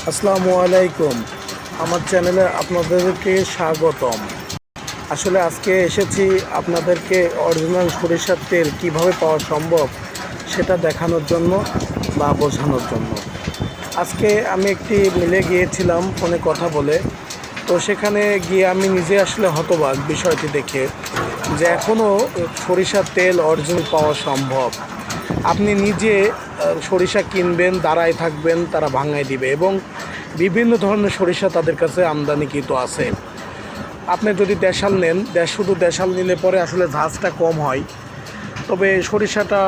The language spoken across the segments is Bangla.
আসসালামু আলাইকুম। আমার চ্যানেলে আপনাদেরকে স্বাগতম। আসলে আজকে এসেছি আপনাদেরকে অরিজিনাল সরিষার তেল কিভাবে পাওয়া সম্ভব সেটা দেখানোর জন্য বা বোঝানোর জন্য। আজকে আমি একটি মিলে গিয়েছিলাম ফোনে কথা বলে। তো সেখানে গিয়ে আমি নিজে আসলে হতবাক বিষয়টি দেখে যে এখনও সরিষার তেল অরিজিনাল পাওয়া সম্ভব। আপনি নিজে সরিষা কিনবেন, দাঁড়ায় থাকবেন, তারা ভাঙায় দিবে এবং বিভিন্ন ধরনের সরিষা তাদের কাছে আমদানিকৃত আছে। আপনি যদি দেশাল নেন, শুধু দেশাল নিলে পরে আসলে ঝাঁজটা কম হয়, তবে সরিষাটা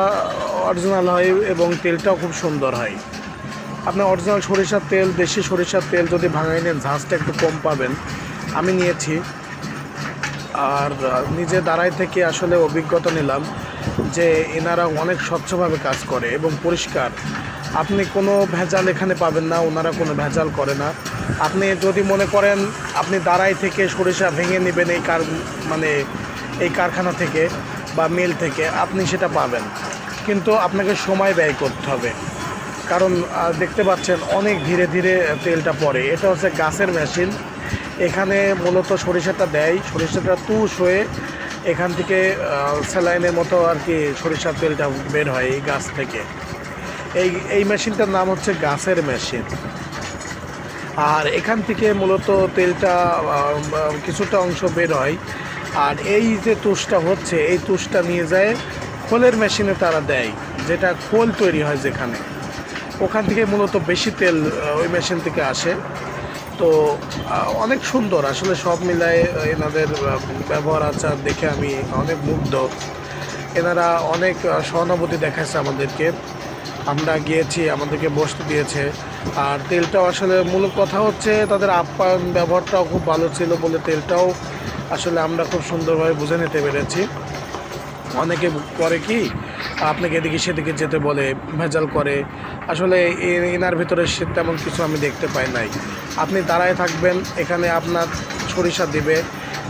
অরিজিনাল হয় এবং তেলটাও খুব সুন্দর হয়। আপনি অরিজিনাল সরিষার তেল, দেশি সরিষার তেল যদি ভাঙায় নেন, ঝাঁজটা একটু কম পাবেন। আমি নিয়েছি আর নিজে দাঁড়ায় থেকে আসলে অভিজ্ঞতা নিলাম যে এনারা অনেক স্বচ্ছভাবে কাজ করে এবং পরিষ্কার। আপনি কোনো ভেজাল এখানে পাবেন না, ওনারা কোনো ভেজাল করে না। আপনি যদি মনে করেন আপনি দাঁড়ায় থেকে সরিষা ভেঙে নেবেন এই কারখানা থেকে বা মিল থেকে, আপনি সেটা পাবেন, কিন্তু আপনাকে সময় ব্যয় করতে হবে। কারণ দেখতে পাচ্ছেন অনেক ধীরে ধীরে তেলটা পড়ে। এটা হচ্ছে গাছের মেশিন। এখানে মূলত সরিষাটা দেয়, সরিষাটা তুষ হয়ে এখান থেকে স্যালাইনের মতো আর কি সরিষার তেলটা বের হয় এই গাছ থেকে। এই মেশিনটার নাম হচ্ছে গাছের মেশিন। আর এখান থেকে মূলত তেলটা কিছুটা অংশ বের হয়। আর এই যে তুষটা হচ্ছে, এই তুষটা নিয়ে যায় খোলের মেশিনে তারা দেয়, যেটা খোল তৈরি হয় যেখানে, ওখান থেকে মূলত বেশি তেল ওই মেশিন থেকে আসে। তো অনেক সুন্দর আসলে, সব মিলায় এনাদের ব্যবহার আচার দেখে আমি অনেক মুগ্ধ। এনারা অনেক সহানুভূতি দেখাচ্ছে আমাদেরকে। আমরা গিয়েছি, আমাদেরকে বসতে দিয়েছে। আর তেলটাও আসলে মূল কথা হচ্ছে তাদের আপ্যায়ন, ব্যবহারটাও খুব ভালো ছিল বলে তেলটাও আসলে আমরা খুব সুন্দরভাবে বুঝে নিতে পেরেছি। অনেকে করে কি, আপনাকে এদিকে সেদিকে যেতে বলে, ভেজাল করে। আসলে এনার ভিতরে তেমন কিছু আমি দেখতে পাই নাই। আপনি দাঁড়ায় থাকবেন, এখানে আপনার সরিষা দিবে,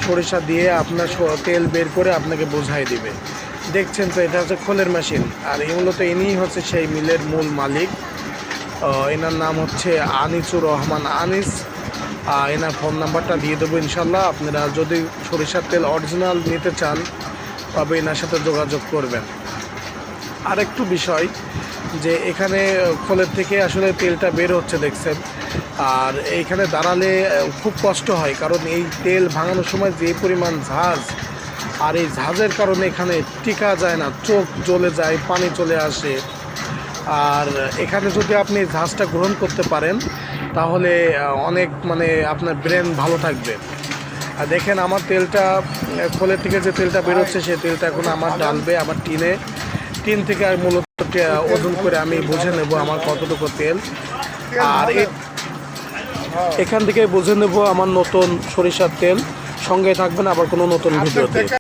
সরিষা দিয়ে আপনার তেল বের করে আপনাকে বোঝাই দিবে। দেখছেন তো, এটা হচ্ছে খোলের মেশিন। আর মূলত ইনিই হচ্ছে সেই মিলের মূল মালিক। এনার নাম হচ্ছে আনিসুর রহমান আনিস। এনার ফোন নাম্বারটা দিয়ে দেবো ইনশাল্লাহ। আপনারা যদি সরিষার তেল অরিজিনাল নিতে চান তবে এনার সাথে যোগাযোগ করবেন। আরেকটু বিষয় যে এখানে খোলের থেকে আসলে তেলটা বের হচ্ছে দেখছেন। আর এইখানে দাঁড়ালে খুব কষ্ট হয়, কারণ এই তেল ভাঙানোর সময় যে পরিমাণ ঝাঁজ, আর এই ঝাঁজের কারণে এখানে টিকা যায় না, চোখ জ্বলে যায়, পানি চলে আসে। আর এখানে যদি আপনি ঝাঁজটা গ্রহণ করতে পারেন তাহলে অনেক আপনার ব্রেন ভালো থাকবে। আর দেখেন আমার তেলটা, খোলের থেকে যে তেলটা বেরোচ্ছে সেই তেলটা এখন আমার ডালবে আমার টিন থেকে। আর মূলত ওজন করে আমি বুঝে নেব আমার কতটুকু তেল। আর এখান থেকে বুঝে নেব আমার নতুন সরিষার তেল। সঙ্গে থাকবেন আবার কোনো নতুন ভিডিওতে।